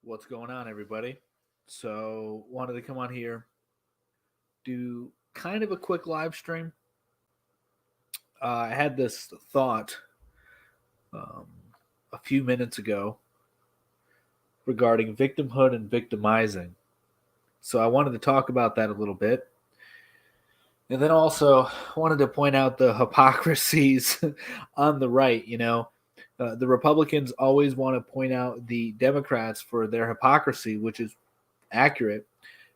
What's going on, everybody? So, wanted to come on here, do kind of a quick live stream. I had this thought um, a few minutes ago regarding victimhood and victimizing. So, I wanted to talk about that a little bit. And then also wanted to point out the hypocrisies on the right. The Republicans always want to point out the Democrats for their hypocrisy, which is accurate.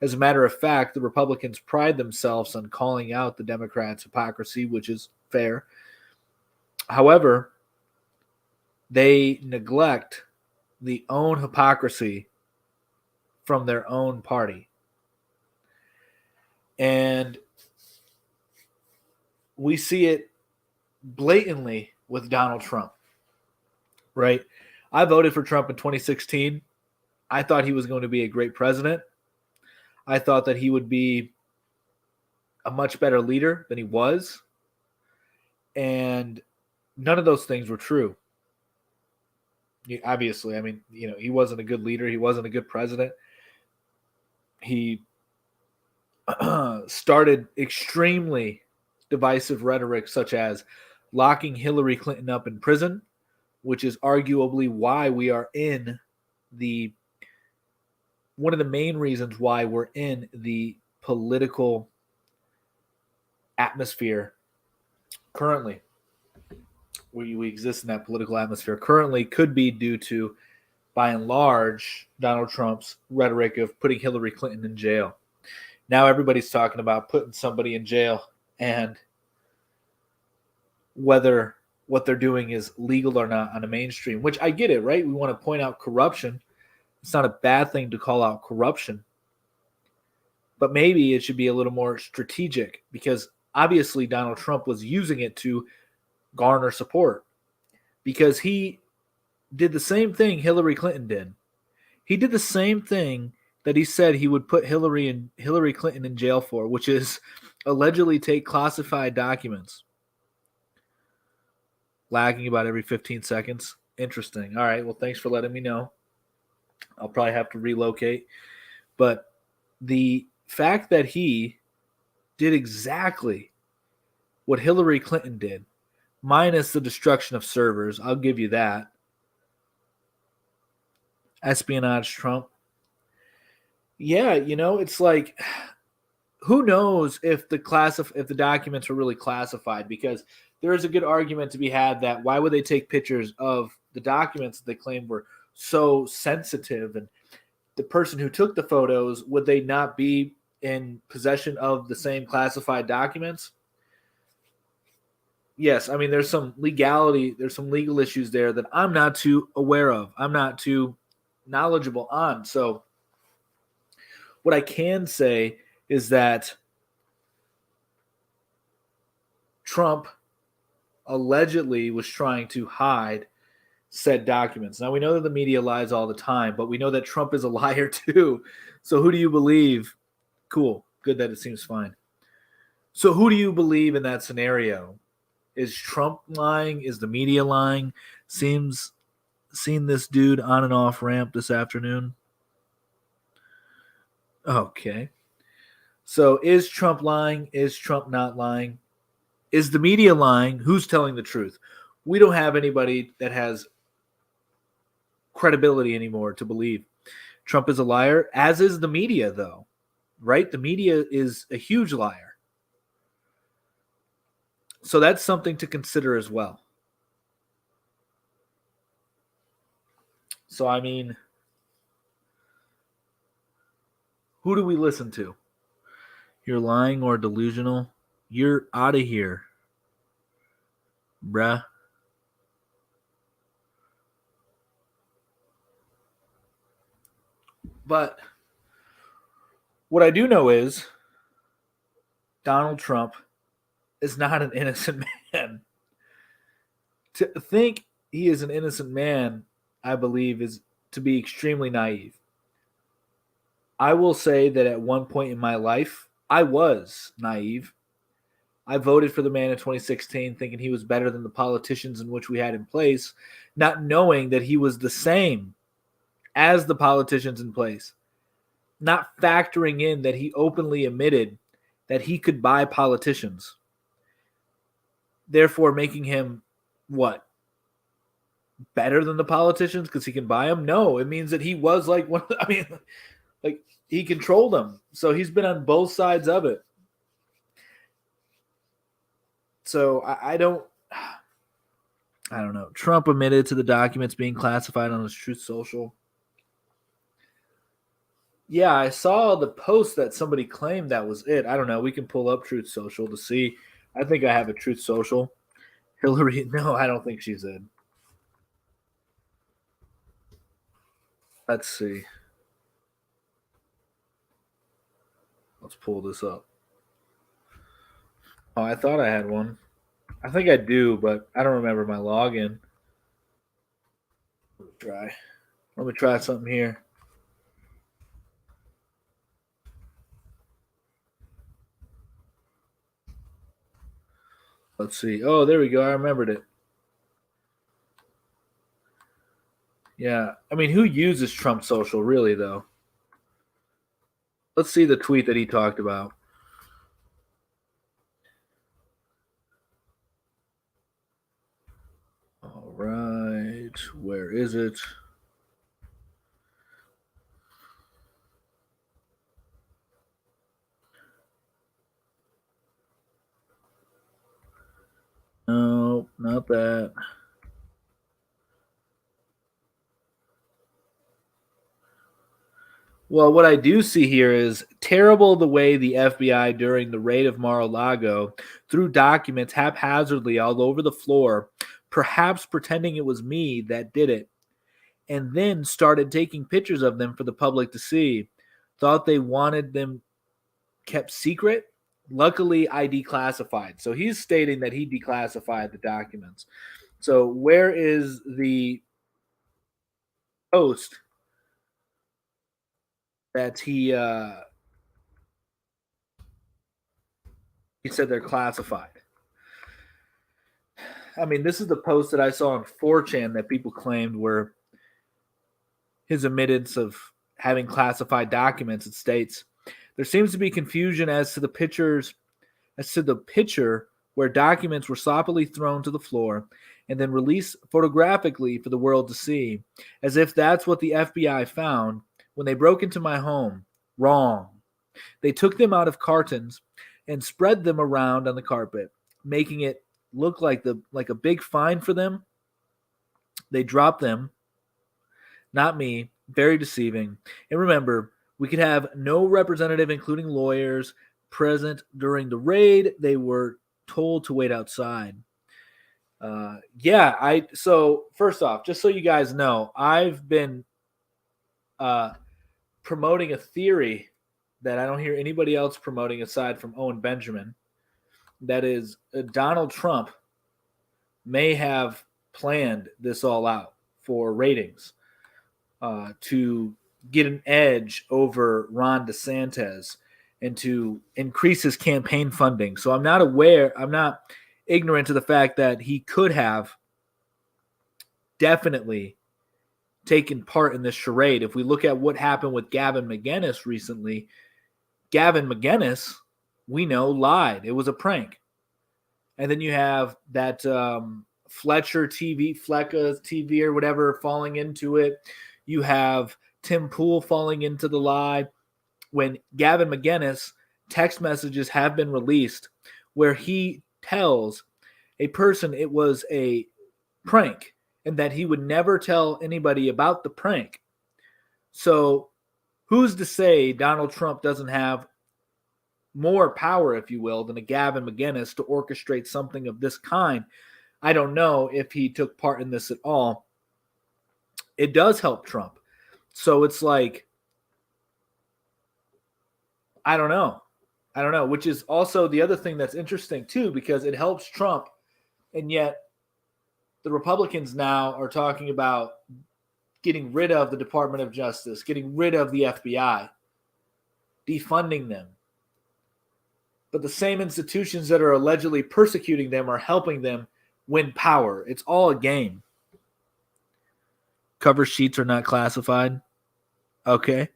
As a matter of fact, the Republicans pride themselves on calling out the Democrats' hypocrisy, which is fair. However, they neglect the own hypocrisy from their own party. And we see it blatantly with Donald Trump, right? I voted for Trump in 2016. I thought he was going to be a great president. I thought that he would be a much better leader than he was. And none of those things were true. Obviously, he wasn't a good leader. He wasn't a good president. He started extremely divisive rhetoric, such as locking Hillary Clinton up in prison, which is arguably why we are in one of the main reasons why we're in the political atmosphere currently. We exist in that political atmosphere currently could be due to, by and large, Donald Trump's rhetoric of putting Hillary Clinton in jail. Now everybody's talking about putting somebody in jail and whether what they're doing is legal or not on a mainstream, which I get it, right? We want to point out corruption. It's not a bad thing to call out corruption. But maybe it should be a little more strategic, because obviously Donald Trump was using it to garner support, because he did the same thing Hillary Clinton did. He did the same thing that he said he would put Hillary Clinton in jail for, which is allegedly take classified documents. Lagging about every 15 seconds. Interesting. All right. Well, thanks for letting me know. I'll probably have to relocate. But the fact that he did exactly what Hillary Clinton did, minus the destruction of servers, I'll give you that. Espionage Trump. Yeah, it's like, who knows if the documents were really classified, because there is a good argument to be had that why would they take pictures of the documents that they claim were so sensitive, and the person who took the photos, would they not be in possession of the same classified documents? Yes, there's some legality, there's some legal issues there that I'm not too aware of. I'm not too knowledgeable on. So what I can say is that Trump allegedly was trying to hide said documents. Now, we know that the media lies all the time, but we know that Trump is a liar too. So who do you believe? Cool. Good that it seems fine. So who do you believe in that scenario? Is Trump lying? Is the media lying? Seen this dude on and off ramp this afternoon. Okay. So is Trump lying? Is Trump not lying? Is the media lying? Who's telling the truth? We don't have anybody that has credibility anymore to believe Trump is a liar, as is the media, though, right? The media is a huge liar. So that's something to consider as well. So, who do we listen to? You're lying or delusional? You're out of here, bruh. But what I do know is Donald Trump is not an innocent man. To think he is an innocent man, I believe, is to be extremely naive. I will say that at one point in my life, I was naive. I voted for the man in 2016 thinking he was better than the politicians in which we had in place, not knowing that he was the same as the politicians in place, not factoring in that he openly admitted that he could buy politicians, therefore making him what? Better than the politicians because he can buy them? No, it means that he was like one. I mean, like he controlled them, so he's been on both sides of it. So I don't know. Trump admitted to the documents being classified on his Truth Social. Yeah, I saw the post that somebody claimed that was it. I don't know. We can pull up Truth Social to see. I think I have a Truth Social. Hillary, no, I don't think she's in. Let's see. Let's pull this up. Oh, I thought I had one. I think I do, but I don't remember my login. Let me try something here. Let's see. Oh, there we go. I remembered it. Yeah. I mean, who uses Trump Social, really, though? Let's see the tweet that he talked about. All right. Where is it? No, not that. Well, what I do see here is terrible the way the FBI during the raid of Mar-a-Lago threw documents haphazardly all over the floor, perhaps pretending it was me that did it, and then started taking pictures of them for the public to see. Thought they wanted them kept secret. Luckily, I declassified. So he's stating that he declassified the documents. So where is the post that he said they're classified? I mean, this is the post that I saw on 4chan that people claimed were his admittance of having classified documents. It states there seems to be confusion as to the picture where documents were sloppily thrown to the floor and then released photographically for the world to see, as if that's what the FBI found when they broke into my home. Wrong. They took them out of cartons and spread them around on the carpet, making it look like a big fine for them. They dropped them. Not me. Very deceiving. And remember, we could have no representative, including lawyers, present during the raid. They were told to wait outside. So first off, just so you guys know, I've been promoting a theory that I don't hear anybody else promoting aside from Owen Benjamin. That is, Donald Trump may have planned this all out for ratings to get an edge over Ron DeSantis and to increase his campaign funding. So I'm not ignorant to the fact that he could have definitely taken part in this charade. If we look at what happened with Gavin McInnes recently, Gavin McInnes, we know, lied. It was a prank. And then you have that Flecka TV or whatever falling into it. You have Tim Pool falling into the lie. When Gavin McInnes, text messages have been released where he tells a person it was a prank and that he would never tell anybody about the prank. So who's to say Donald Trump doesn't have more power, if you will, than a Gavin McInnes to orchestrate something of this kind? I don't know if he took part in this at all. It does help Trump. So it's like, I don't know, which is also the other thing that's interesting too, because it helps Trump. And yet the Republicans now are talking about getting rid of the Department of Justice, getting rid of the FBI, defunding them. But the same institutions that are allegedly persecuting them are helping them win power. It's all a game. Cover sheets are not classified. Okay.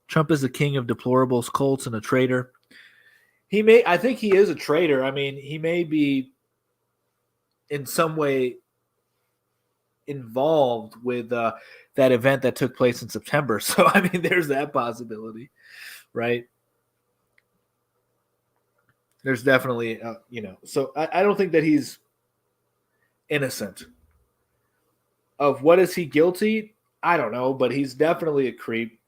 Trump is the king of deplorables, cults, and a traitor. I think he is a traitor. I mean, he may be in some way involved with that event that took place in September. So, I mean, there's that possibility, right? There's definitely, so I don't think that he's innocent. Of what is he guilty? I don't know, but he's definitely a creep.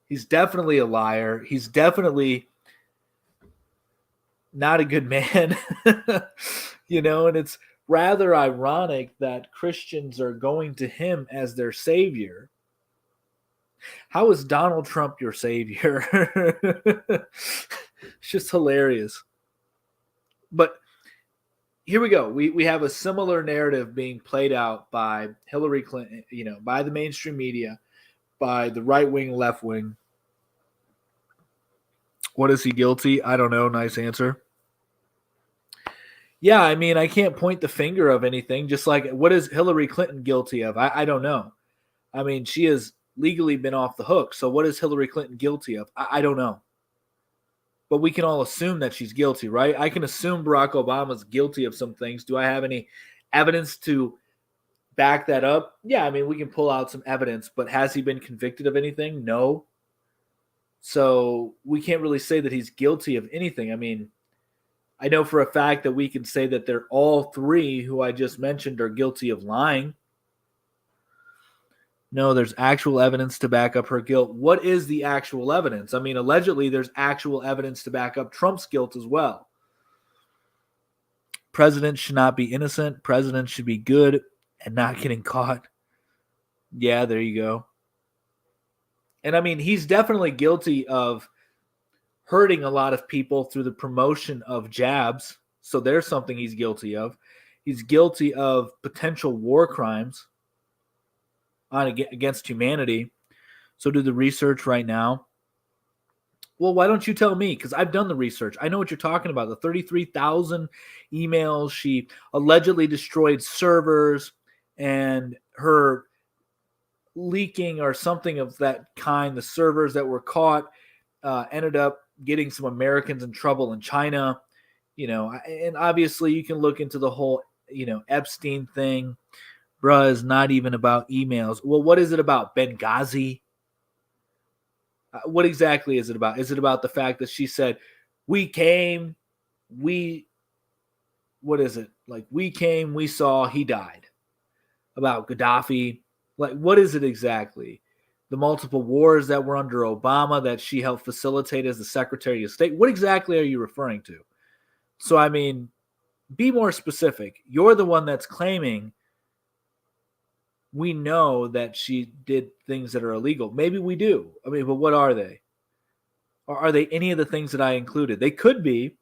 He's definitely a liar. He's definitely not a good man, and it's rather ironic that Christians are going to him as their savior. How is Donald Trump your savior? It's just hilarious. But here we go. We have a similar narrative being played out by Hillary Clinton, by the mainstream media, by the right wing, left wing. What is he guilty? I don't know. Nice answer. Yeah, I mean, I can't point the finger of anything. Just like, what is Hillary Clinton guilty of? I don't know. I mean, she has legally been off the hook. So what is Hillary Clinton guilty of? I don't know. But we can all assume that she's guilty, right? I can assume Barack Obama's guilty of some things. Do I have any evidence to back that up? Yeah, I mean, we can pull out some evidence, but has he been convicted of anything? No. So we can't really say that he's guilty of anything. I mean, I know for a fact that we can say that they're all three who I just mentioned are guilty of lying. No, there's actual evidence to back up her guilt. What is the actual evidence? I mean, allegedly, there's actual evidence to back up Trump's guilt as well. Presidents should not be innocent. Presidents should be good and not getting caught. Yeah, there you go. And I mean, he's definitely guilty of hurting a lot of people through the promotion of jabs. So there's something he's guilty of. He's guilty of potential war crimes against humanity. So do the research right now. Well, why don't you tell me? Because I've done the research. I know what you're talking about. The 33,000 emails. She allegedly destroyed servers, and her leaking or something of that kind. The servers that were caught ended up getting some Americans in trouble in China. And obviously you can look into the whole, Epstein thing. Bruh, is not even about emails. Well, what is it about? Benghazi? What exactly is it about? Is it about the fact that she said, we came, what is it? Like, we came, we saw, he died. About Gaddafi? Like, what is it exactly? The multiple wars that were under Obama that she helped facilitate as the Secretary of State? What exactly are you referring to? So, I mean, be more specific. You're the one that's claiming we know that she did things that are illegal. Maybe we do. I mean, but what are they? Or are they any of the things that I included? They could be.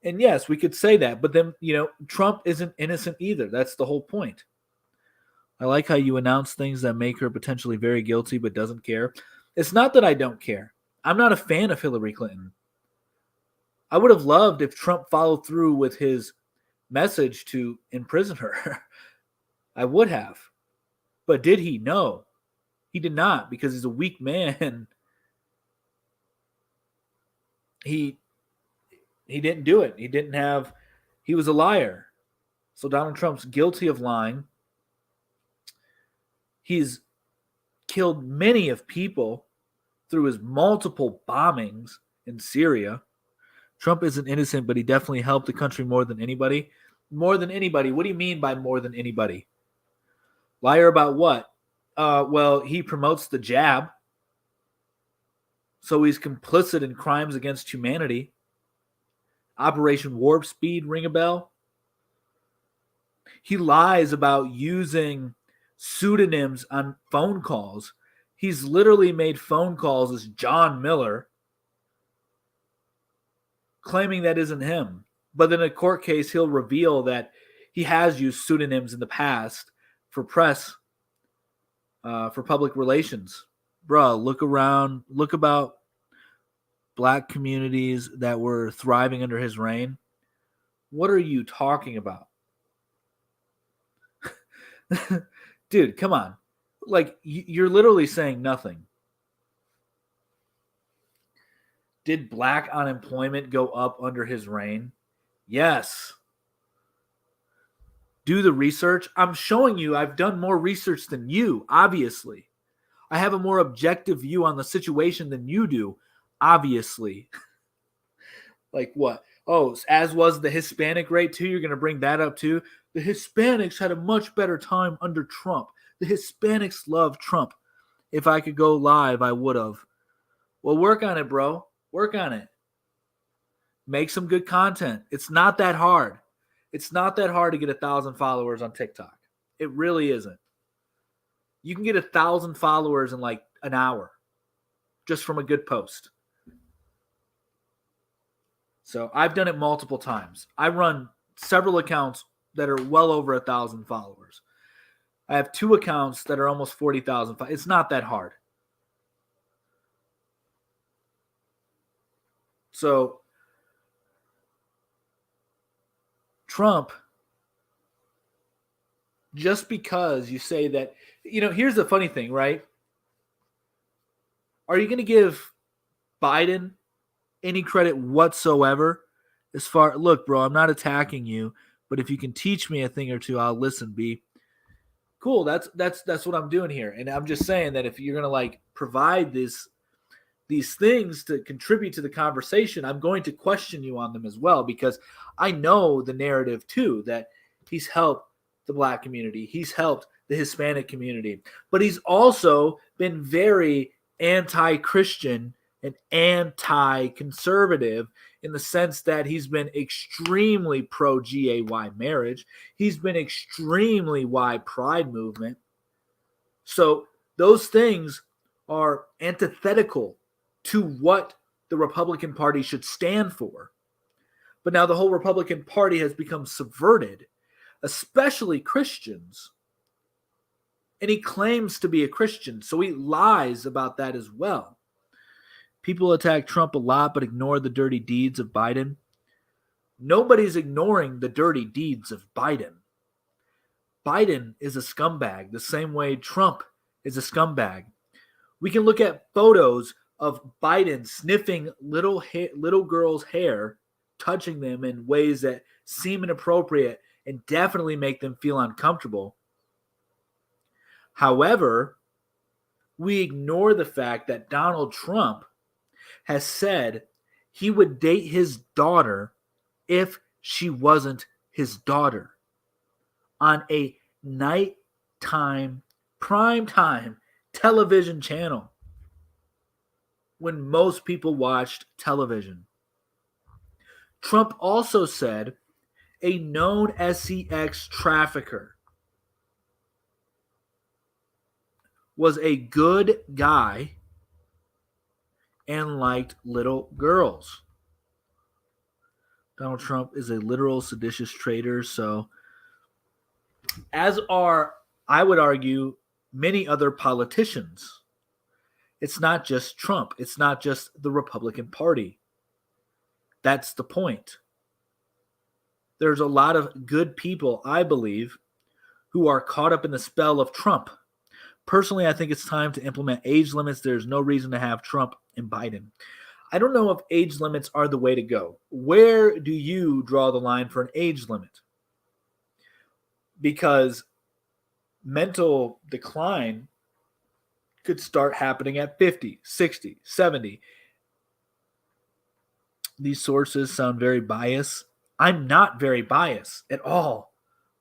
And yes, we could say that. But then, Trump isn't innocent either. That's the whole point. I like how you announce things that make her potentially very guilty but doesn't care. It's not that I don't care. I'm not a fan of Hillary Clinton. I would have loved if Trump followed through with his message to imprison her. I would have. But did he? No. He did not, because he's a weak man. He didn't do it. He was a liar. So Donald Trump's guilty of lying. He's killed many of people through his multiple bombings in Syria. Trump isn't innocent, but he definitely helped the country more than anybody. More than anybody. What do you mean by more than anybody? Liar about what? Well, he promotes the jab. So he's complicit in crimes against humanity. Operation Warp Speed, ring a bell? He lies about using pseudonyms on phone calls. He's literally made phone calls as John Miller, claiming that isn't him. But then in a court case, he'll reveal that he has used pseudonyms in the past for press, for public relations. Bruh, look around. Look about black communities that were thriving under his reign. What are you talking about? Dude, come on. Like, you're literally saying nothing. Did black unemployment go up under his reign? Yes. Do the research. I'm showing you I've done more research than you, obviously. I have a more objective view on the situation than you do, obviously. Like what? Oh, as was the Hispanic rate too. You're going to bring that up too. The Hispanics had a much better time under Trump. The Hispanics love Trump. If I could go live, I would have. Well, work on it, bro. Work on it. Make some good content. It's not that hard. It's not that hard to get 1,000 followers on TikTok. It really isn't. You can get 1,000 followers in like an hour just from a good post. So I've done it multiple times. I run several accounts that are well over 1,000 followers. I have 2 accounts that are almost 40,000. It's not that hard. So Trump, just because you say that, here's the funny thing, right? Are you going to give Biden any credit whatsoever? Look, bro, I'm not attacking you, but if you can teach me a thing or two, I'll listen, B. Cool, that's what I'm doing here. And I'm just saying that if you're going to like provide these things to contribute to the conversation, I'm going to question you on them as well, because I know the narrative too, that he's helped the black community, he's helped the Hispanic community, but he's also been very anti-Christian and anti-conservative in the sense that he's been extremely pro-gay marriage. He's been extremely pride movement. So those things are antithetical to what the Republican Party should stand for. But now the whole Republican Party has become subverted, especially Christians. And he claims to be a Christian, so he lies about that as well. People attack Trump a lot but ignore the dirty deeds of Biden. Nobody's ignoring the dirty deeds of Biden. Biden is a scumbag the same way Trump is a scumbag. We can look at photos of Biden sniffing little girls' hair, touching them in ways that seem inappropriate and definitely make them feel uncomfortable. However, we ignore the fact that Donald Trump has said he would date his daughter if she wasn't his daughter on a nighttime, primetime television channel when most people watched television. Trump also said a known sex trafficker was a good guy and liked little girls. Donald Trump is a literal seditious traitor, so as are, I would argue, many other politicians. It's not just Trump. It's not just the Republican Party. That's the point. There's a lot of good people, I believe, who are caught up in the spell of Trump. Personally, I think it's time to implement age limits. There's no reason to have Trump and Biden. I don't know if age limits are the way to go. Where do you draw the line for an age limit? Because mental decline could start happening at 50, 60, 70. These sources sound very biased. I'm not very biased at all.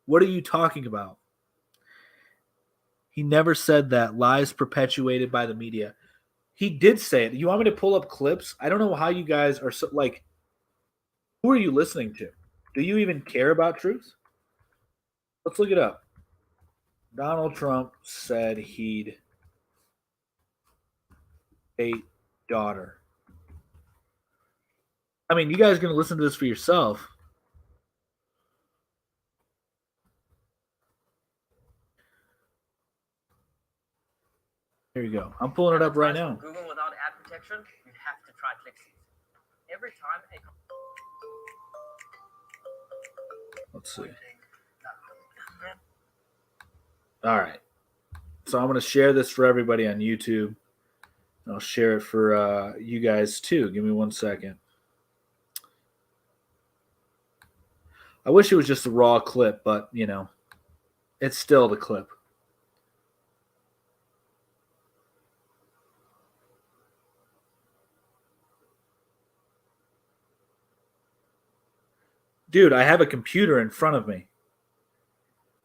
What are you talking about? He never said that. Lies perpetuated by the media. He did say it. You want me to pull up clips? I don't know how you guys are so like. Who are you listening to? Do you even care about truth? Let's look it up. Donald Trump said he'd date daughter. I mean, you guys are going to listen to this for yourself. Here you go. I'm pulling it up right now. Google without ad protection, you have to try ClickSeeds. Every time Let's see. All right. So I'm going to share this for everybody on YouTube. I'll share it for you guys too. Give me 1 second. I wish it was just a raw clip, but it's still the clip. Dude, I have a computer in front of me.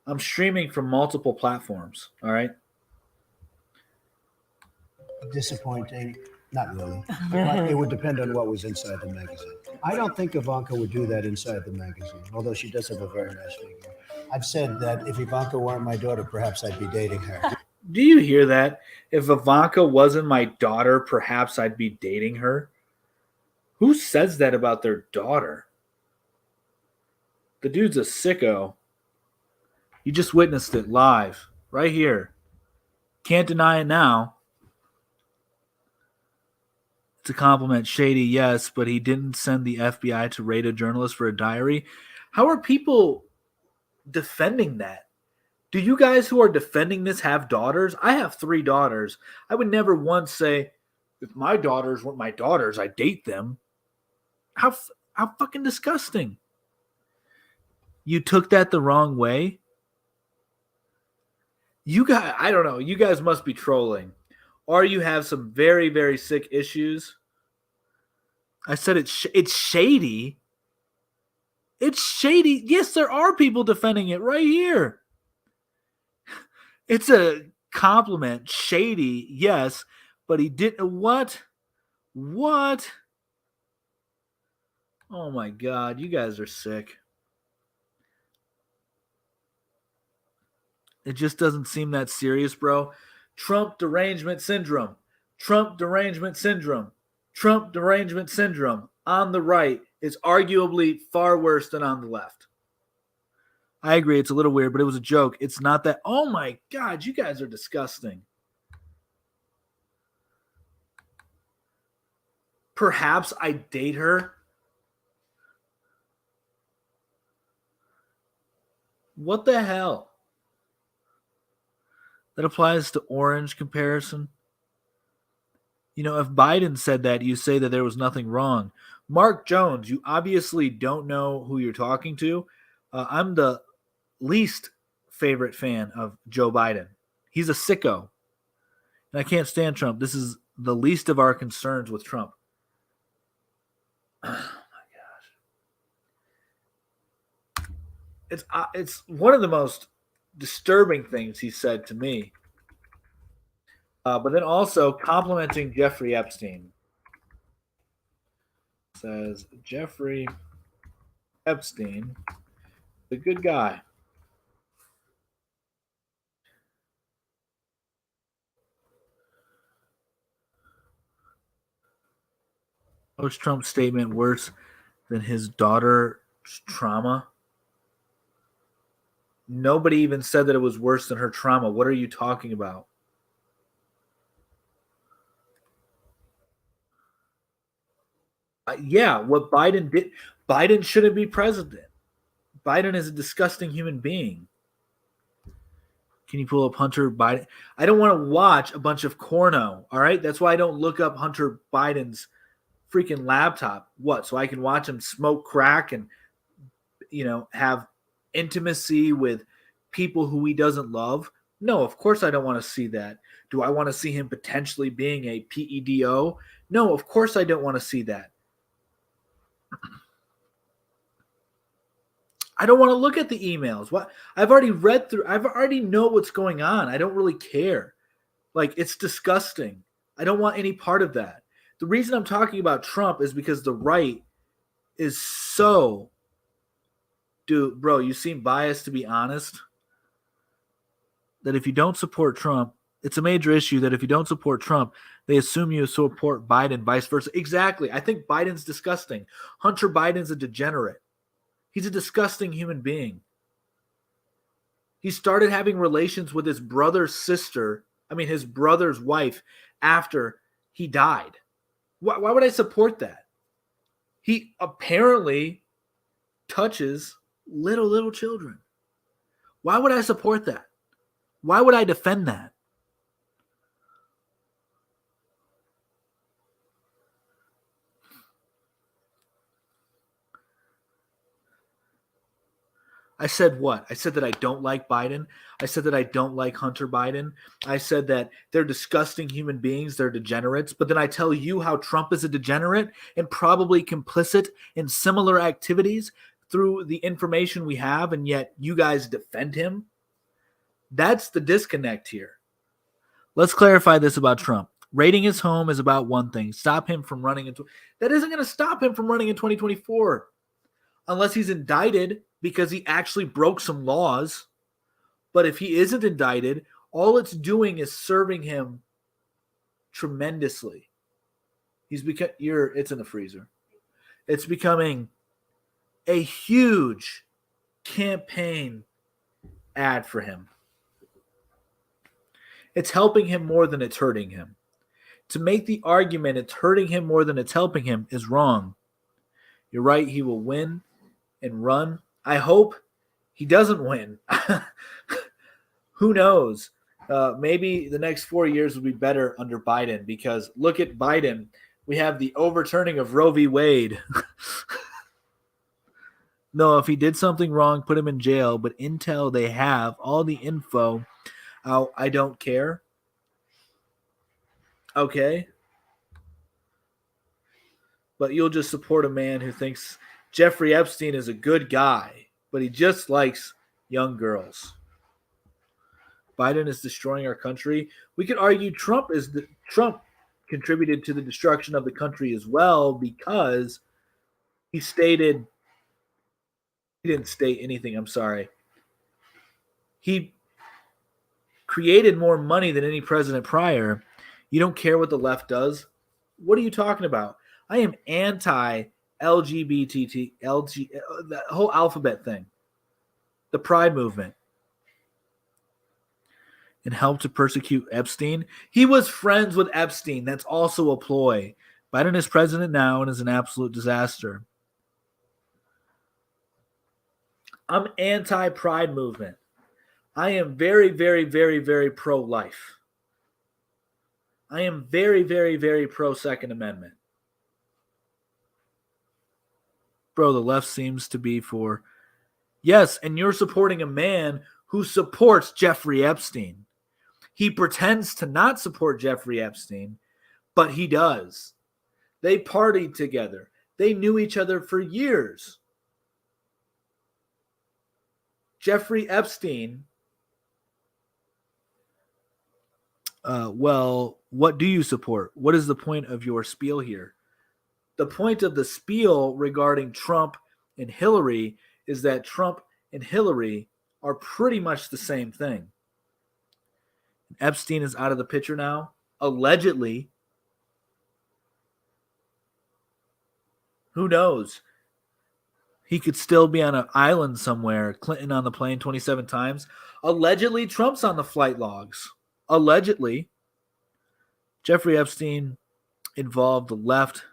I'm streaming from multiple platforms. All right. Disappointing. Not really. But it would depend on what was inside the magazine. I don't think Ivanka would do that inside the magazine, although she does have a very nice figure. I've said that if Ivanka weren't my daughter, perhaps I'd be dating her. Do you hear that? If Ivanka wasn't my daughter, perhaps I'd be dating her. Who says that about their daughter? The dude's a sicko. You just witnessed it live, right here. Can't deny it now. It's a compliment. Shady, yes, but he didn't send the FBI to raid a journalist for a diary. How are people defending that? Do you guys who are defending this have daughters? I have 3 daughters. I would never once say, if my daughters weren't my daughters, I date them. How fucking disgusting. You took that the wrong way? You guys, I don't know. You guys must be trolling. Or you have some very, very sick issues. I said it's shady. It's shady. Yes, there are people defending it right here. It's a compliment. Shady, yes, but he didn't. What? What? Oh my God, you guys are sick. It just doesn't seem that serious, bro. Trump derangement syndrome. Trump derangement syndrome. Trump derangement syndrome on the right is arguably far worse than on the left. I agree, it's a little weird, but it was a joke. It's not that. Oh my God, you guys are disgusting. Perhaps I date her. What the hell? That applies to orange comparison. You know, if Biden said that, you say that there was nothing wrong. Mark Jones, you obviously don't know who you're talking to. I'm the least favorite fan of Joe Biden. He's a sicko. And I can't stand Trump. This is the least of our concerns with Trump. Oh my gosh. It's one of the most disturbing things he said to me. But then also complimenting Jeffrey Epstein. Says Jeffrey Epstein, the good guy. Was Trump's statement worse than his daughter's trauma? Nobody even said that it was worse than her trauma. What are you talking about? Yeah, what Biden did. Biden shouldn't be president. Biden is a disgusting human being. Can you pull up Hunter Biden? I don't want to watch a bunch of porno. All right, that's why I don't look up Hunter Biden's freaking laptop. What? So I can watch him smoke crack and have intimacy with people who he doesn't love? No, of course I don't want to see that. Do I want to see him potentially being a PEDO? No, of course I don't want to see that. I don't want to look at the emails. What? I've already read through. I've already know what's going on. I don't really care. Like, it's disgusting. I don't want any part of that. The reason I'm talking about Trump is because the right is so... Dude, bro, you seem biased, to be honest. That if you don't support Trump, it's a major issue that if you don't support Trump, they assume you support Biden, vice versa. Exactly. I think Biden's disgusting. Hunter Biden's a degenerate. He's a disgusting human being. He started having relations with his brother's his brother's wife after he died. Why would I support that? He apparently touches little children. Why would I support that? Why would I defend that? I said what? I said that I don't like Biden. I said that I don't like Hunter Biden. I said that they're disgusting human beings. They're degenerates. But then I tell you how Trump is a degenerate and probably complicit in similar activities through the information we have, and yet you guys defend him. That's the disconnect here. Let's clarify this about Trump. Raiding his home is about one thing. Stop him from running into that isn't going to stop him from running in 2024 unless he's indicted because he actually broke some laws. But if he isn't indicted, all it's doing is serving him tremendously. It's in the freezer. It's becoming a huge campaign ad for him. It's helping him more than it's hurting him. To make the argument it's hurting him more than it's helping him is wrong. You're right, he will win and run. I hope he doesn't win. Who knows? Maybe the next 4 years will be better under Biden, because look at Biden. We have the overturning of Roe v. Wade. No, if he did something wrong, put him in jail. But until they have all the info, I don't care. Okay. But you'll just support a man who thinks Jeffrey Epstein is a good guy, but he just likes young girls. Biden is destroying our country. We could argue Trump contributed to the destruction of the country as well, because he didn't state anything. I'm sorry. He created more money than any president prior. You don't care what the left does? What are you talking about? I am anti-LGBT, the whole alphabet thing, the Pride movement, and helped to persecute Epstein. He was friends with Epstein. That's also a ploy. Biden is president now and is an absolute disaster. I'm anti-Pride movement. I am very, very, very, very pro-life. I am very, very, very pro-Second Amendment. Bro, the left seems to be for... Yes, and you're supporting a man who supports Jeffrey Epstein. He pretends to not support Jeffrey Epstein, but he does. They partied together. They knew each other for years. Jeffrey Epstein... well, what do you support? What is the point of your spiel here? The point of the spiel regarding Trump and Hillary is that Trump and Hillary are pretty much the same thing. Epstein is out of the picture now, allegedly. Who knows? He could still be on an island somewhere. Clinton on the plane 27 times. Allegedly, Trump's on the flight logs. Allegedly. Jeffrey Epstein involved the left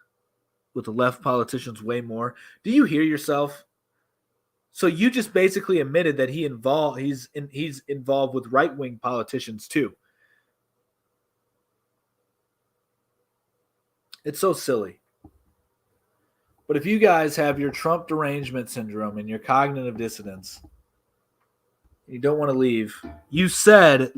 with the left politicians way more. Do you hear yourself? So you just basically admitted that he's involved with right-wing politicians too. It's so silly. But if you guys have your Trump derangement syndrome and your cognitive dissonance, you don't want to leave. You said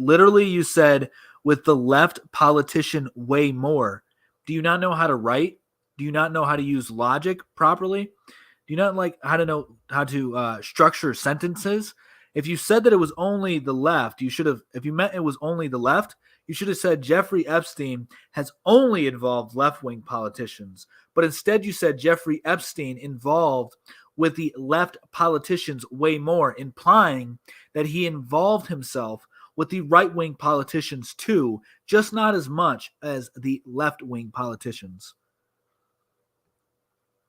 with the left politician way more. Do you not know how to write? Do you not know how to use logic properly? Do you not like how to know how to structure sentences? If you said that it was only the left, if you meant it was only the left, you should have said Jeffrey Epstein has only involved left-wing politicians. But instead you said Jeffrey Epstein involved with the left politicians way more, implying that he involved himself with the right-wing politicians too, just not as much as the left-wing politicians.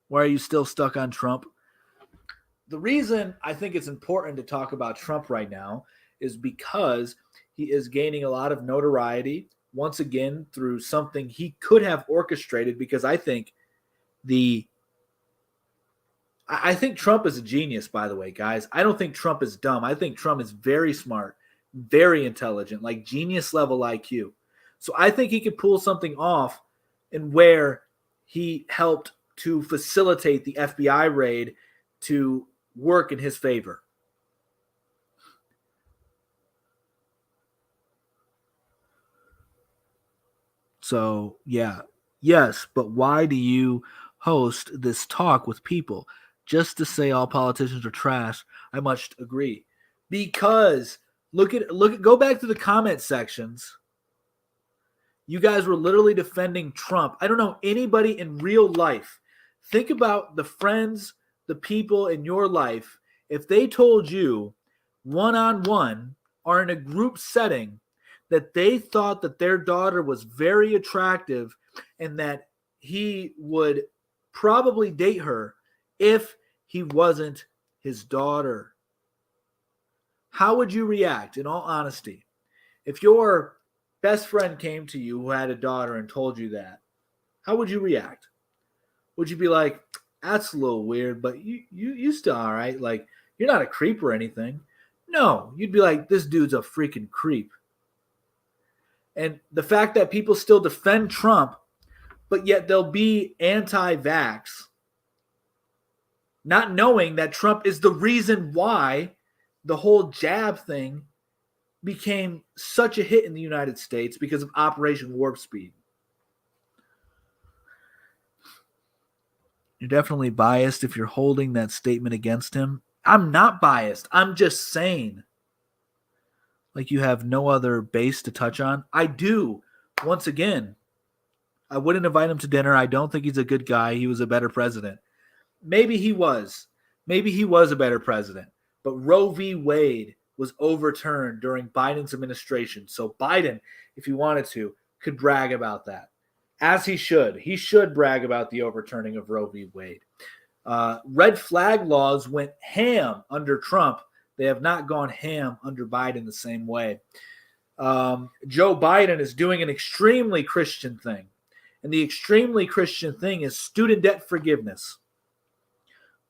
Why are you still stuck on Trump? The reason I think it's important to talk about Trump right now is because he is gaining a lot of notoriety once again through something he could have orchestrated, because I think Trump is a genius, by the way, guys. I don't think Trump is dumb. I think Trump is very smart, very intelligent, like genius level IQ. So I think he could pull something off and where he helped to facilitate the FBI raid to work in his favor. So, yeah. Yes, but why do you host this talk with people? Just to say all politicians are trash, I must agree. Because go back to the comment sections. You guys were literally defending Trump. I don't know anybody in real life. Think about the friends, the people in your life. If they told you one on one or in a group setting that they thought that their daughter was very attractive and that he would probably date her if he wasn't his daughter, how would you react in all honesty? If your best friend came to you who had a daughter and told you that, how would you react? Would you be like, that's a little weird, but you still all right? Like, you're not a creep or anything. No, you'd be like, this dude's a freaking creep. And the fact that people still defend Trump, but yet they'll be anti-vax, not knowing that Trump is the reason why the whole jab thing became such a hit in the United States because of Operation Warp Speed. You're definitely biased if you're holding that statement against him. I'm not biased. I'm just saying. Like you have no other base to touch on. I do. Once again, I wouldn't invite him to dinner. I don't think he's a good guy. He was a better president. Maybe he was. Maybe he was a better president. But Roe v. Wade was overturned during Biden's administration. So Biden, if he wanted to, could brag about that. As he should. He should brag about the overturning of Roe v. Wade. Red flag laws went ham under Trump. They have not gone ham under Biden the same way. Joe Biden is doing an extremely Christian thing. And the extremely Christian thing is student debt forgiveness.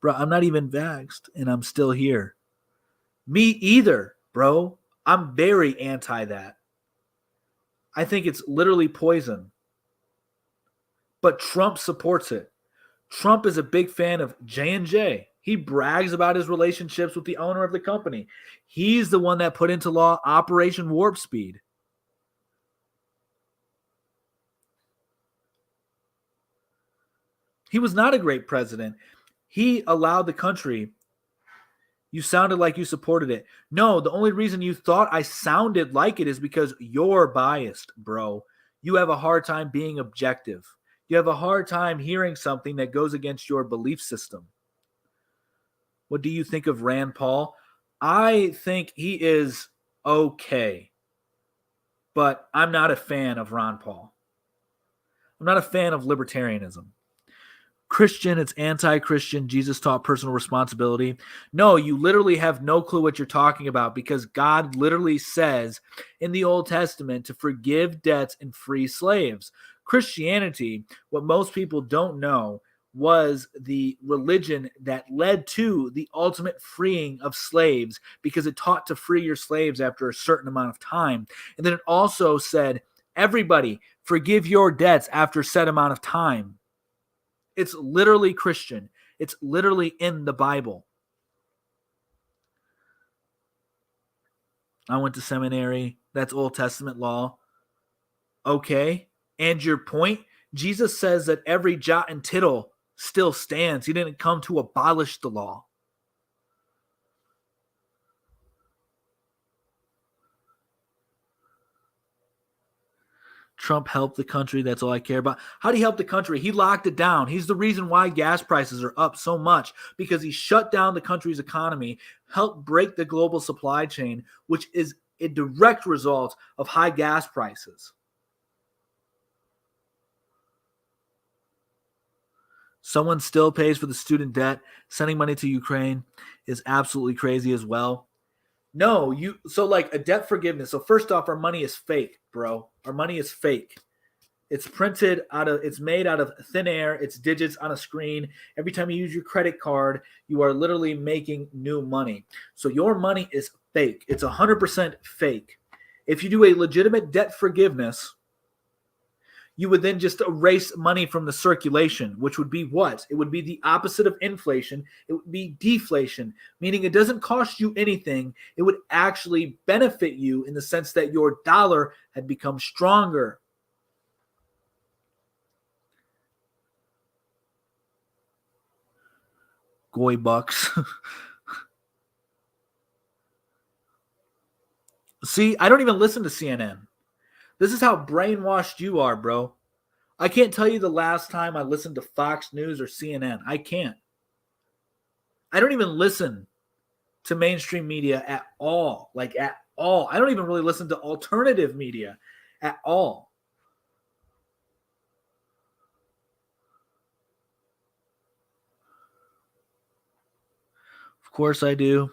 Bro, I'm not even vaxxed, and I'm still here. Me either, bro. I'm very anti that. I think it's literally poison. But Trump supports it. Trump is a big fan of J&J. He brags about his relationships with the owner of the company. He's the one that put into law Operation Warp Speed. He was not a great president. He allowed the country. You sounded like you supported it. No, the only reason you thought I sounded like it is because you're biased, bro. You have a hard time being objective. You have a hard time hearing something that goes against your belief system. What do you think of Rand Paul? I think he is okay, but I'm not a fan of Ron Paul. I'm not a fan of libertarianism. Christian, it's anti-Christian. Jesus taught personal responsibility. No, you literally have no clue what you're talking about because God literally says in the Old Testament to forgive debts and free slaves. Christianity, what most people don't know, was the religion that led to the ultimate freeing of slaves because it taught to free your slaves after a certain amount of time. And then it also said, everybody, forgive your debts after a set amount of time. It's literally Christian. It's literally in the Bible. I went to seminary. That's Old Testament law. Okay. And your point? Jesus says that every jot and tittle still stands. He didn't come to abolish the law. Trump helped the country. That's all I care about. How did he help the country? He locked it down. He's the reason why gas prices are up so much because he shut down the country's economy, helped break the global supply chain, which is a direct result of high gas prices. Someone still pays for the student debt. Sending money to Ukraine is absolutely crazy as well. No, so like a debt forgiveness. So first off, our money is fake, bro. Our money is fake. It's made out of thin air. It's digits on a screen. Every time you use your credit card, you are literally making new money. So your money is fake. It's 100% fake. If you do a legitimate debt forgiveness, you would then just erase money from the circulation, which would be what? It would be the opposite of inflation. It would be deflation, meaning it doesn't cost you anything. It would actually benefit you in the sense that your dollar had become stronger. Goy bucks. See, I don't even listen to CNN. This is how brainwashed you are, bro. I can't tell you the last time I listened to Fox News or CNN. I can't. I don't even listen to mainstream media at all. Like, at all. I don't even really listen to alternative media at all. Of course I do.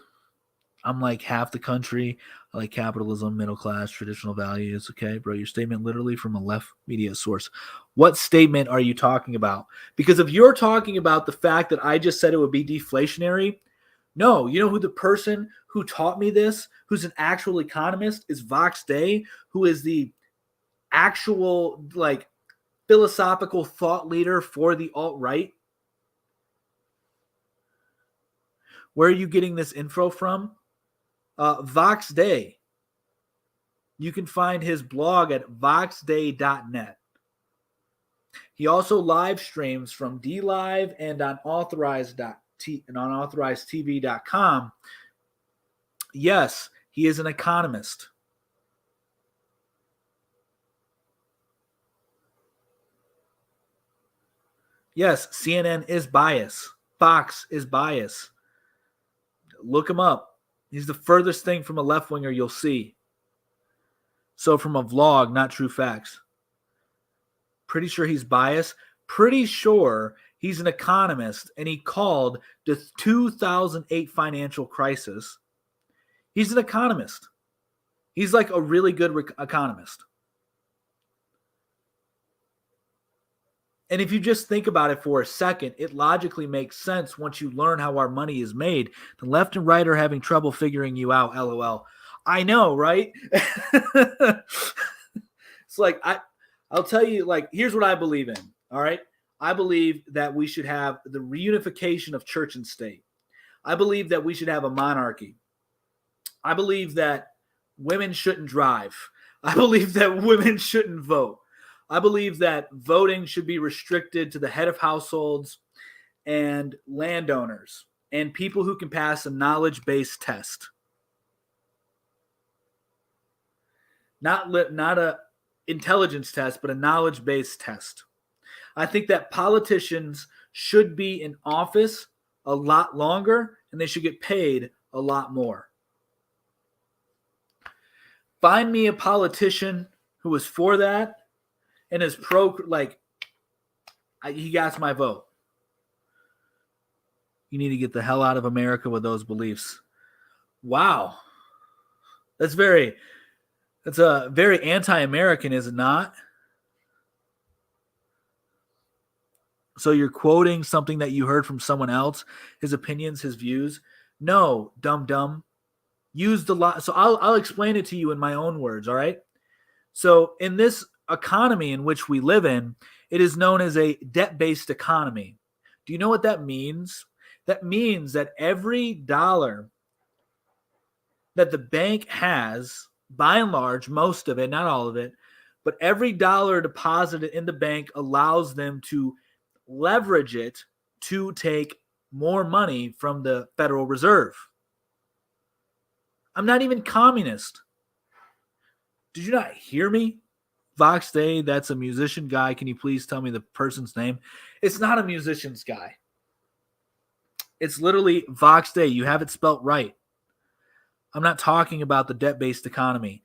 I'm like half the country. I like capitalism, middle class, traditional values. Okay, bro, your statement literally from a left media source. What statement are you talking about? Because if you're talking about the fact that I just said it would be deflationary, no, you know who the person who taught me this, who's an actual economist, is Vox Day, who is the actual like philosophical thought leader for the alt-right. Where are you getting this info from? Vox Day. You can find his blog at voxday.net. He also live streams from DLive and on unauthorizedtv.com. Yes, he is an economist. Yes, CNN is biased. Fox is biased. Look him up. He's the furthest thing from a left-winger you'll see. So from a vlog, not true facts. Pretty sure he's biased. Pretty sure he's an economist, and he called the 2008 financial crisis. He's an economist. He's like a really good economist. And if you just think about it for a second, it logically makes sense once you learn how our money is made. The left and right are having trouble figuring you out, LOL. I know, right? It's like, I'll tell you, like, here's what I believe in, all right? I believe that we should have the reunification of church and state. I believe that we should have a monarchy. I believe that women shouldn't drive. I believe that women shouldn't vote. I believe that voting should be restricted to the head of households and landowners and people who can pass a knowledge-based test. Not a intelligence test, but a knowledge-based test. I think that politicians should be in office a lot longer and they should get paid a lot more. Find me a politician who is for that and is pro, like, he got my vote. You need to get the hell out of America with those beliefs. Wow. That's a very anti-American, is it not? So you're quoting something that you heard from someone else, his opinions, his views. No, dumb. Use the lot. So I'll explain it to you in my own words, all right? So in this economy in which we live in, it is known as a debt-based economy. Do you know what that means? That means that every dollar that the bank has, by and large, most of it, not all of it, but every dollar deposited in the bank allows them to leverage it to take more money from the Federal Reserve. I'm not even communist. Did you not hear me? Vox Day, that's a musician guy. Can you please tell me the person's name? It's not a musician's guy. It's literally Vox Day. You have it spelt right. I'm not talking about the debt-based economy.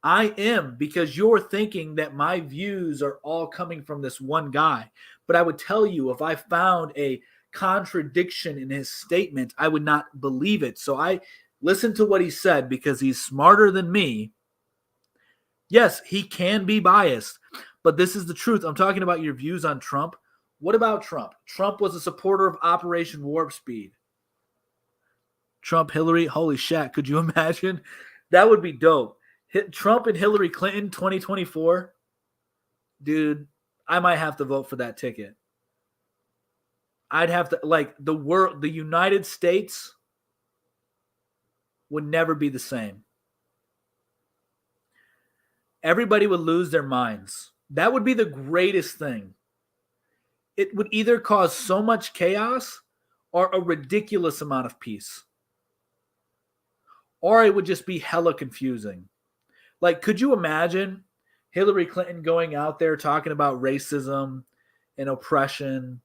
I am, because you're thinking that my views are all coming from this one guy. But I would tell you, if I found a contradiction in his statement, I would not believe it. So I listened to what he said because he's smarter than me. Yes, he can be biased, but this is the truth. I'm talking about your views on Trump. What about Trump? Trump was a supporter of Operation Warp Speed. Trump, Hillary, holy shit, could you imagine? That would be dope. Trump and Hillary Clinton 2024. Dude, I might have to vote for that ticket. I'd have to, like, the United States would never be the same. Everybody would lose their minds. That would be the greatest thing. It would either cause so much chaos or a ridiculous amount of peace. Or it would just be hella confusing. Like, could you imagine Hillary Clinton going out there talking about racism and oppression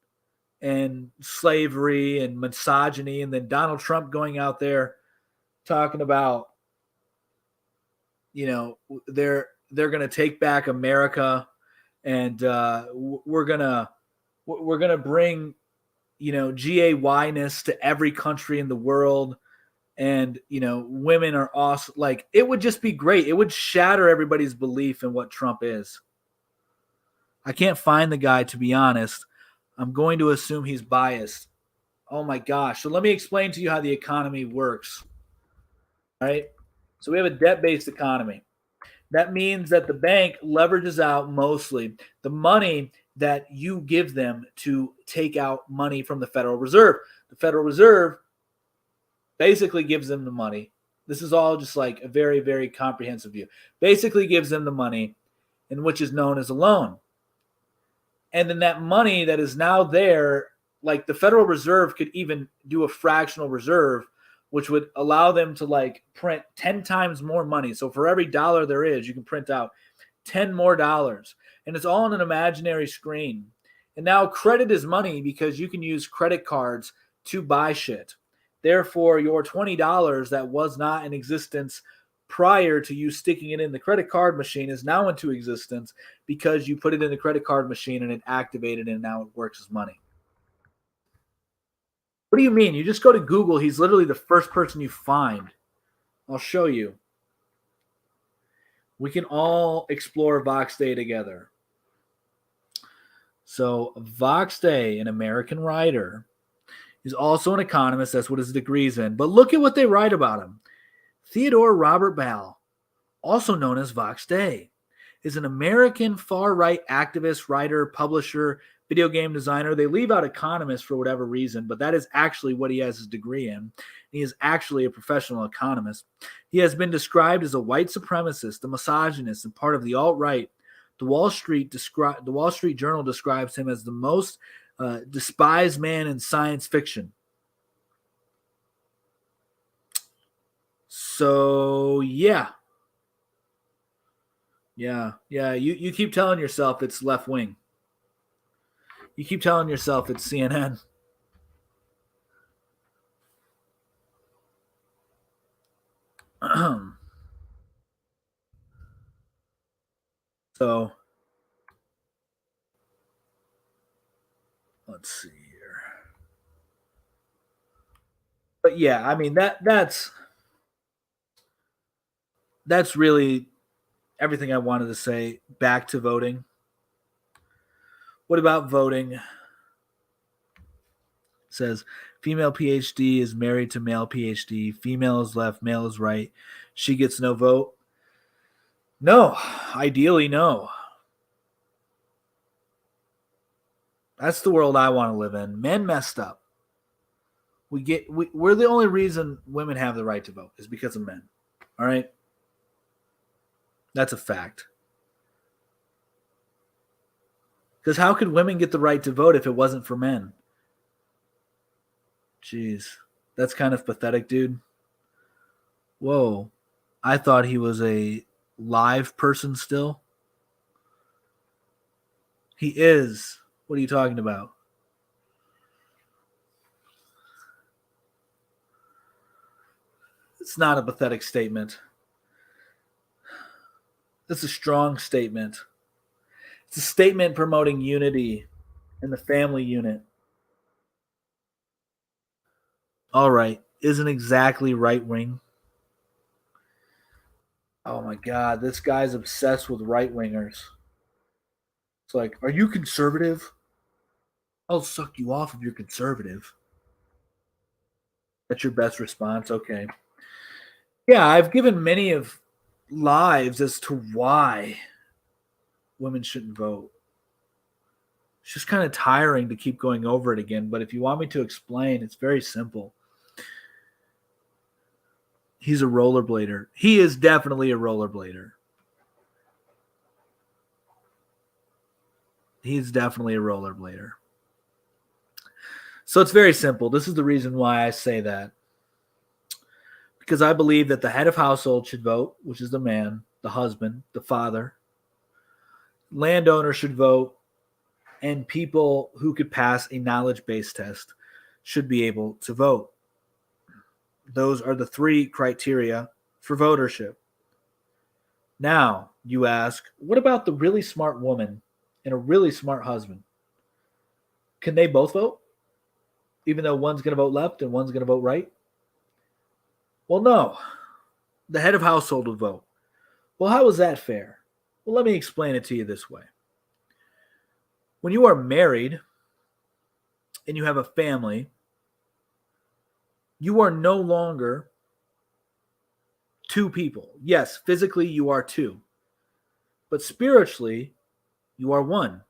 and slavery and misogyny, and then Donald Trump going out there talking about, they're going to take back America, and we're gonna bring gayness to every country in the world, and women are awesome. Like, it would just be great. It would shatter everybody's belief in what Trump is. I can't find the guy, to be honest. I'm going to assume he's biased. Oh my gosh. So let me explain to you how the economy works. All right. So we have a debt-based economy. That means that the bank leverages out mostly the money that you give them to take out money from the Federal Reserve. The Federal Reserve basically gives them the money. This is all just like a very, very comprehensive view. Basically gives them the money, and which is known as a loan. And then that money that is now there, like the Federal Reserve could even do a fractional reserve, which would allow them to like print 10 times more money. So for every dollar there is, you can print out 10 more dollars. And it's all on an imaginary screen. And now credit is money because you can use credit cards to buy shit. Therefore, your $20 that was not in existence prior to you sticking it in the credit card machine is now into existence because you put it in the credit card machine and it activated and now it works as money. What do you mean? You just go to Google. He's literally the first person you find. I'll show you. We can all explore Vox Day together. So Vox Day, an American writer, is also an economist. That's what his degree's in. But look at what they write about him. Theodore Robert Ball, also known as Vox Day, is an American far-right activist, writer, publisher, video game designer. They leave out economist for whatever reason, but that is actually what he has his degree in. He is actually a professional economist. He has been described as a white supremacist, a misogynist, and part of the alt-right. The Wall Street Journal describes him as the most despised man in science fiction. So, yeah. You keep telling yourself it's left wing. You keep telling yourself it's CNN. So, let's see here. But yeah, I mean that's really everything I wanted to say. Back to voting. What about voting? It says female PhD is married to male PhD. Female is left, male is right. She gets no vote. No, ideally no. That's the world I want to live in. Men messed up. We're the only reason women have the right to vote is because of men. All right? That's a fact. Because how could women get the right to vote if it wasn't for men? Jeez. That's kind of pathetic, dude. Whoa. I thought he was a live person still. He is. What are you talking about? It's not a pathetic statement. It's a strong statement. It's a statement promoting unity in the family unit. All right. Isn't exactly right wing. Oh my God. This guy's obsessed with right wingers. It's like, are you conservative? I'll suck you off if you're conservative. That's your best response? Okay. Yeah, I've given many of lives as to why women shouldn't vote. It's just kind of tiring to keep going over it again, but if you want me to explain, it's very simple. He's a rollerblader. He is definitely a rollerblader. He's definitely a rollerblader. So it's very simple. This is the reason why I say that. Because I believe that the head of household should vote, which is the man, the husband, the father. Landowner should vote, and people who could pass a knowledge-based test should be able to vote. Those are the three criteria for votership. Now, you ask, what about the really smart woman and a really smart husband? Can they both vote? Even though one's going to vote left and one's going to vote right? Well, no. The head of household would vote. Well, how is that fair? Well, let me explain it to you this way. When you are married and you have a family, you are no longer two people. Yes, physically you are two, but spiritually you are one.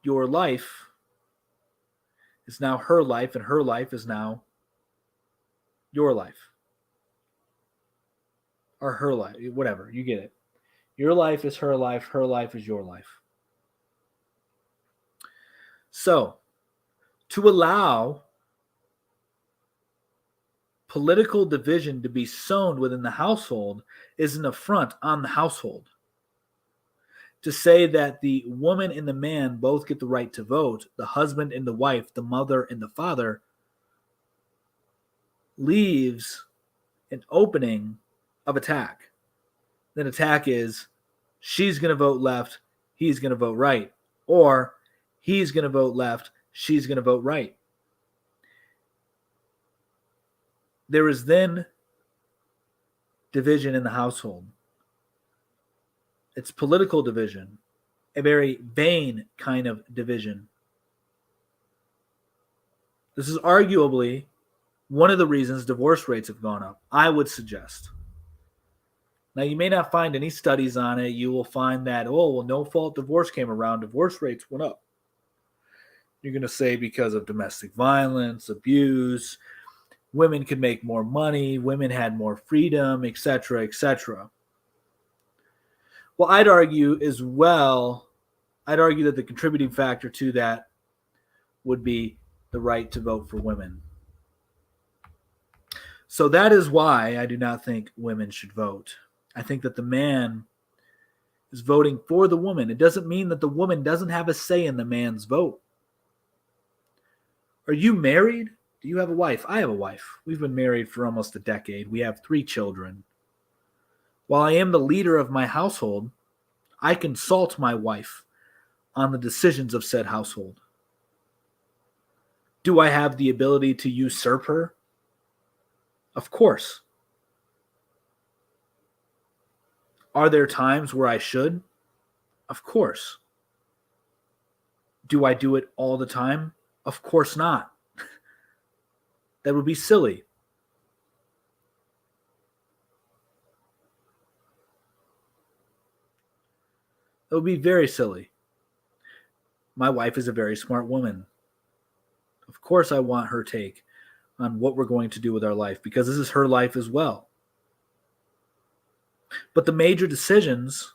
Your life is now her life, and her life is now your life. Or her life, whatever, you get it. Your life is her life is your life. So, to allow political division to be sown within the household is an affront on the household. To say that the woman and the man both get the right to vote, the husband and the wife, the mother and the father, leaves an opening of attack. Then attack is she's going to vote left, he's going to vote right. Or he's going to vote left, she's going to vote right. There is then division in the household. It's political division, a very vain kind of division. This is arguably one of the reasons divorce rates have gone up, I would suggest. Now, you may not find any studies on it. You will find that, no-fault divorce came around, divorce rates went up. You're going to say because of domestic violence, abuse, women could make more money, women had more freedom, etc., etc. Well, I'd argue that the contributing factor to that would be the right to vote for women. So that is why I do not think women should vote. I think that the man is voting for the woman. It doesn't mean that the woman doesn't have a say in the man's vote. Are you married? Do you have a wife? I have a wife. We've been married for almost a decade. We have 3 children. While I am the leader of my household, I consult my wife on the decisions of said household. Do I have the ability to usurp her? Of course. Are there times where I should? Of course. Do I do it all the time? Of course not. That would be silly. It would be very silly. My wife is a very smart woman. Of course I want her take on what we're going to do with our life, because this is her life as well. But the major decisions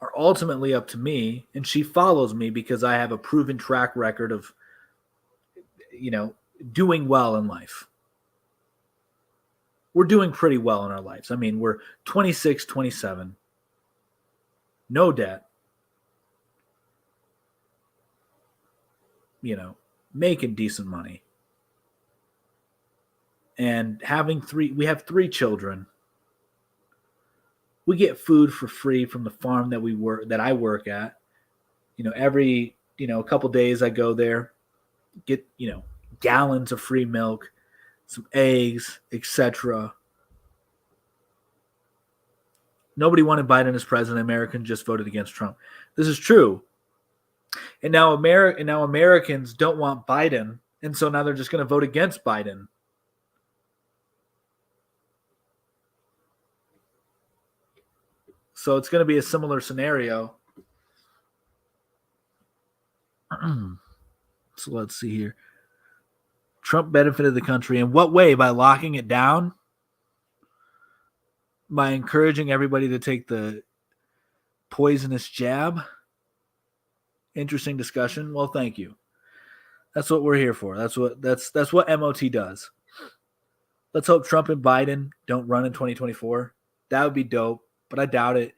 are ultimately up to me, and she follows me because I have a proven track record of, doing well in life. We're doing pretty well in our lives. I mean, we're 26, 27, no debt, making decent money. And we have 3 children. We get food for free from the farm that I work at. Every, a couple days I go there, get, gallons of free milk, some eggs, etc. Nobody wanted Biden as president. Americans just voted against Trump. This is true. And now Americans don't want Biden, and so now they're just going to vote against Biden. So it's going to be a similar scenario. So let's see here. Trump benefited the country in what way? By locking it down? By encouraging everybody to take the poisonous jab? Interesting discussion. Well, thank you. That's what we're here for. That's what MOT does. Let's hope Trump and Biden don't run in 2024. That would be dope, but I doubt it.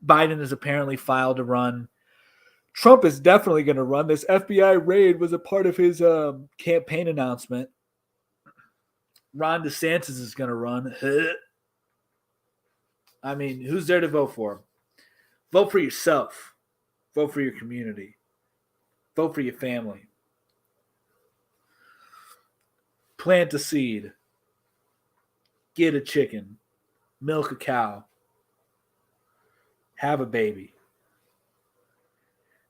Biden has apparently filed to run. Trump is definitely going to run. This FBI raid was a part of his campaign announcement. Ron DeSantis is going to run. I mean, who's there to vote for him? Vote for yourself. Vote for your community. Vote for your family. Plant a seed. Get a chicken. Milk a cow. Have a baby.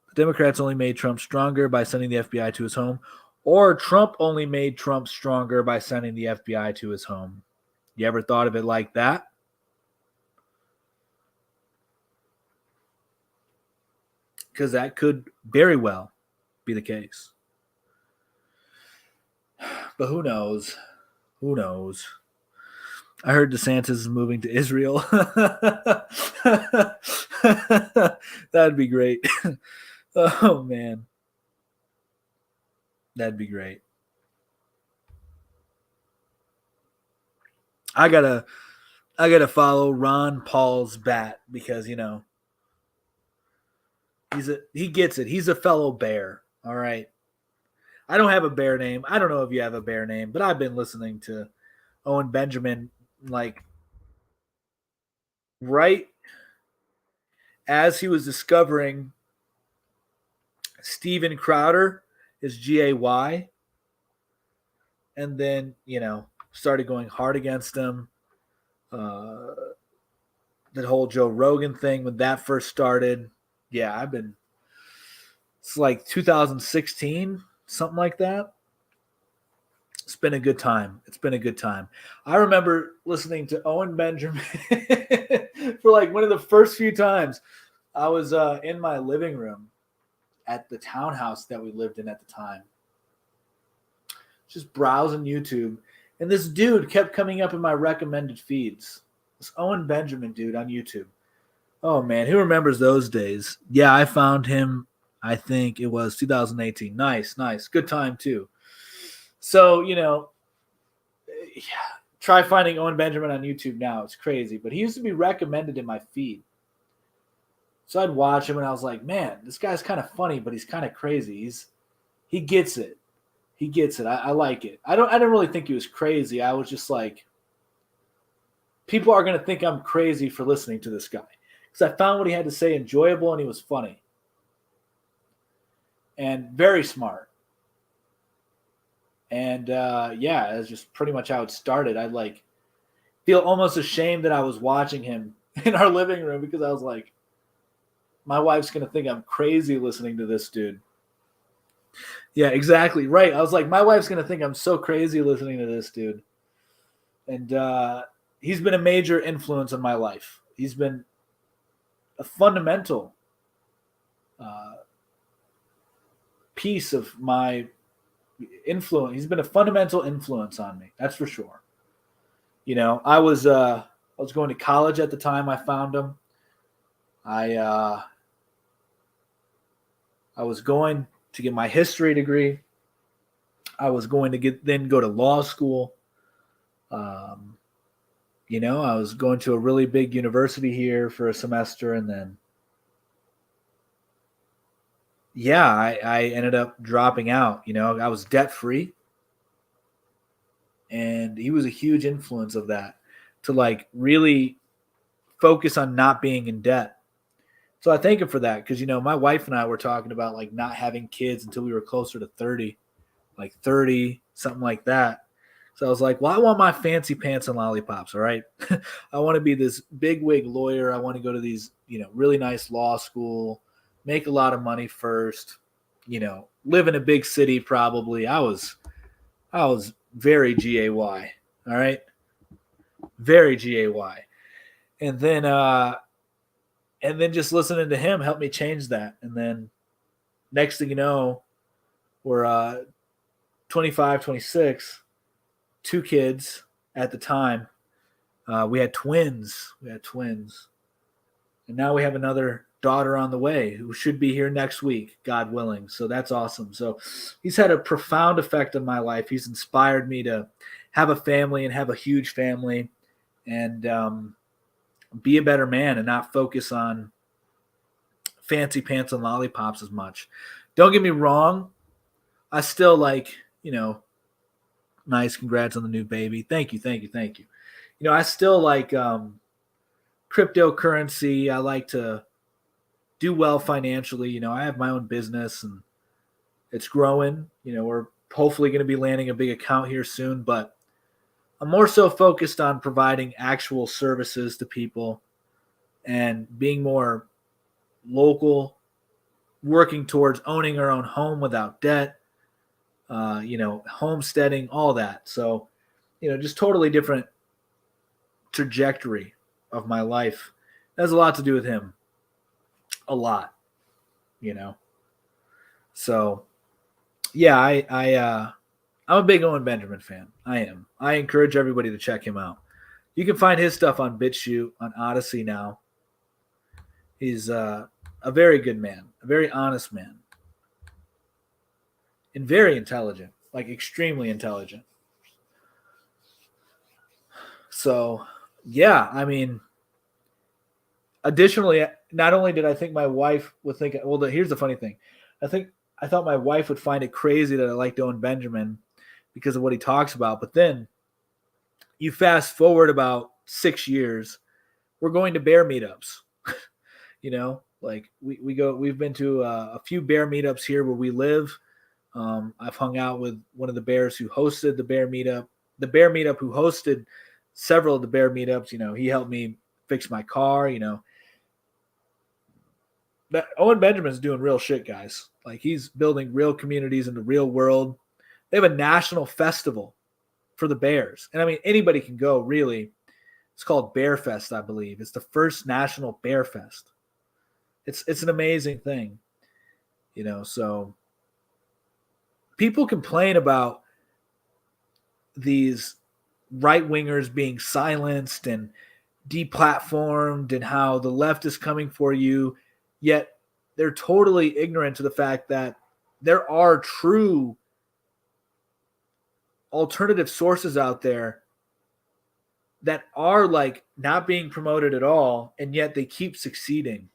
The Democrats only made Trump stronger by sending the FBI to his home, or Trump only made Trump stronger by sending the FBI to his home. You ever thought of it like that? Because that could very well be the case. But who knows? Who knows? I heard DeSantis is moving to Israel. That'd be great. Oh, man. That'd be great. I gotta follow Ron Paul's bat because, you know, he gets it. He's a fellow bear. All right. I don't have a bear name. I don't know if you have a bear name, but I've been listening to Owen Benjamin like right as he was discovering Steven Crowder is Gay, and then, you know, started going hard against him. That whole Joe Rogan thing when that first started. Yeah, it's like 2016, something like that. It's been a good time. It's been a good time. I remember listening to Owen Benjamin for like one of the first few times. I was in my living room at the townhouse that we lived in at the time, just browsing YouTube, and this dude kept coming up in my recommended feeds. This Owen Benjamin dude on YouTube. Oh, man, who remembers those days? Yeah, I found him, I think it was 2018. Nice. Good time, too. So, you know, try finding Owen Benjamin on YouTube now. It's crazy. But he used to be recommended in my feed. So I'd watch him, and I was like, man, this guy's kind of funny, but he's kind of crazy. He gets it. He gets it. I like it. I didn't really think he was crazy. I was just like, people are going to think I'm crazy for listening to this guy. Because I found what he had to say enjoyable, and he was funny. And very smart. And yeah, that's just pretty much how it started. I'd like feel almost ashamed that I was watching him in our living room because I was like, my wife's going to think I'm crazy listening to this dude. Yeah, exactly. Right. I was like, my wife's going to think I'm so crazy listening to this dude. And he's been a major influence on my life. He's been a fundamental piece of my influence. He's been a fundamental influence on me. That's for sure. You know, I was going to college at the time I found him. I was going to get my history degree. I was going to then go to law school. You know, I was going to a really big university here for a semester, and then, yeah, I ended up dropping out. You know, I was debt free, and he was a huge influence of that to like really focus on not being in debt. So I thank him for that because, you know, my wife and I were talking about like not having kids until we were closer to 30, like 30, something like that. So I was like, well, I want my fancy pants and lollipops, all right? I want to be this big wig lawyer. I want to go to these, you know, really nice law school, make a lot of money first, you know, live in a big city probably. I was very GAY, all right? Very GAY. And then just listening to him helped me change that. And then next thing you know, we're 25, 26, 2 kids at the time. We had twins. And now we have another daughter on the way who should be here next week, God willing. So that's awesome. So he's had a profound effect on my life. He's inspired me to have a family and have a huge family and be a better man and not focus on fancy pants and lollipops as much. Don't get me wrong. I still like, nice congrats on the new baby. Thank you. I still like cryptocurrency. I like to do well financially. I have my own business and it's growing. We're hopefully going to be landing a big account here soon, but I'm more so focused on providing actual services to people and being more local, working towards owning our own home without debt, homesteading, all that. So, just totally different trajectory of my life. That has a lot to do with him. A lot, So, yeah, I'm a big Owen Benjamin fan. I am. I encourage everybody to check him out. You can find his stuff on BitChute, on Odyssey now. He's a very good man, a very honest man, and very intelligent, like extremely intelligent. So, yeah, I mean, additionally, not only did I think my wife would think, well, here's the funny thing. I thought my wife would find it crazy that I liked Owen Benjamin because of what he talks about. But then you fast forward about 6 years, we're going to bear meetups. We've been to a few bear meetups here where we live. I've hung out with one of the bears who hosted the bear meetup who hosted several of the bear meetups. He helped me fix my car, That Owen Benjamin's doing real shit, guys. Like, he's building real communities in the real world. They have a national festival for the bears. And I mean, anybody can go, really. It's called Bear Fest, I believe. It's the first national Bear Fest. It's an amazing thing. So people complain about these right-wingers being silenced and deplatformed and how the left is coming for you, yet they're totally ignorant to the fact that there are true alternative sources out there that are like not being promoted at all, and yet they keep succeeding.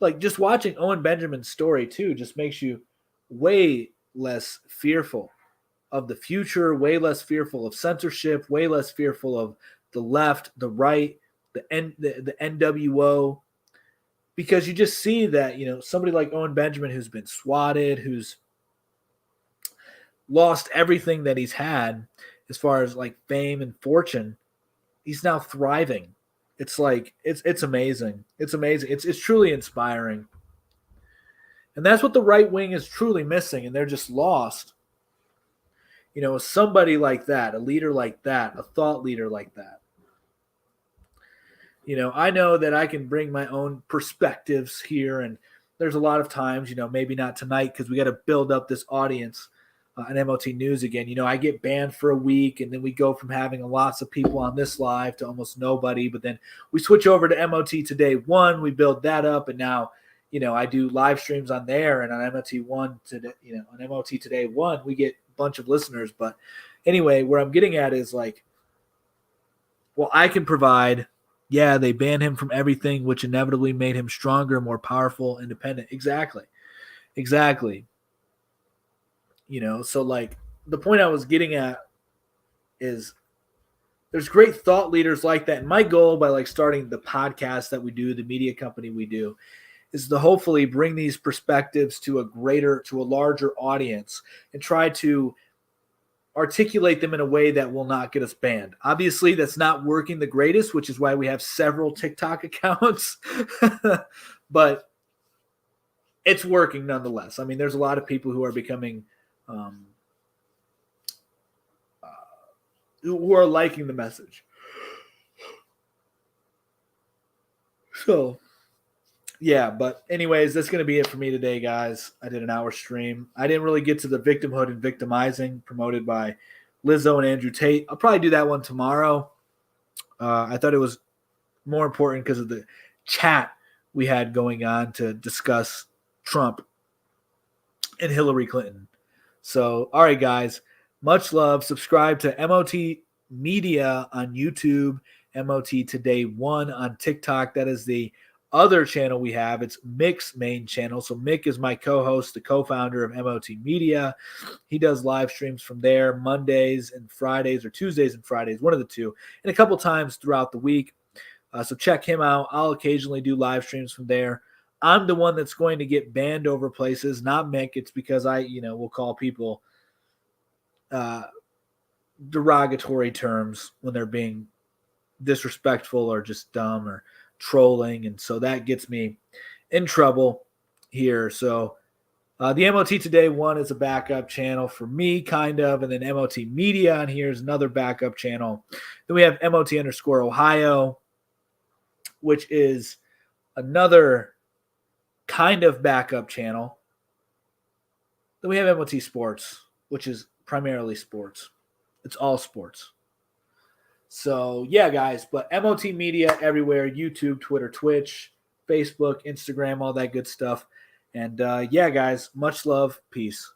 Like, just watching Owen Benjamin's story too just makes you way less fearful of the future, way less fearful of censorship, way less fearful of the left, the right, the NWO, because you just see that, somebody like Owen Benjamin who's been swatted, who's lost everything that he's had as far as like fame and fortune, he's now thriving. It's like, it's amazing. It's amazing. It's truly inspiring. And that's what the right wing is truly missing, and they're just lost. Somebody like that, a leader like that, a thought leader like that. I know that I can bring my own perspectives here, and there's a lot of times, maybe not tonight because we got to build up this audience on MOT News again. I get banned for a week, and then we go from having lots of people on this live to almost nobody. But then we switch over to MOT Today 1, we build that up, and now, I do live streams on there, and on MOT1 today, on MOT Today 1, we get a bunch of listeners. But anyway, where I'm getting at is like, well, I can provide. Yeah, they banned him from everything, which inevitably made him stronger, more powerful, independent. Exactly. So like the point I was getting at is there's great thought leaders like that. And my goal by like starting the podcast that we do, the media company we do, is to hopefully bring these perspectives to a larger audience and try to articulate them in a way that will not get us banned. Obviously, that's not working the greatest, which is why we have several TikTok accounts, but it's working nonetheless. I mean, there's a lot of people who are becoming, who are liking the message. So, yeah, but anyways, that's going to be it for me today, guys. I did an hour stream. I didn't really get to the Victimhood and Victimizing promoted by Lizzo and Andrew Tate. I'll probably do that one tomorrow. I thought it was more important because of the chat we had going on to discuss Trump and Hillary Clinton. So, all right, guys, much love. Subscribe to MOT Media on YouTube, MOT Today 1 on TikTok. That is the other channel we have. It's Mick's main channel. So Mick is my co-host, the co-founder of MOT Media. He does live streams from there Mondays and Fridays, or Tuesdays and Fridays, one of the two, and a couple times throughout the week. So check him out. I'll occasionally do live streams from there. I'm the one that's going to get banned over places, not Mick. It's because I, will call people derogatory terms when they're being disrespectful or just dumb or trolling. And so that gets me in trouble here. So the MOT Today 1 is a backup channel for me, kind of. And then MOT Media on here is another backup channel. Then we have MOT_Ohio, which is another kind of backup channel. Then we have MOT Sports, which is primarily sports. It's all sports. So, yeah, guys, but MOT Media everywhere, YouTube, Twitter, Twitch, Facebook, Instagram, all that good stuff. And, yeah, guys, much love. Peace.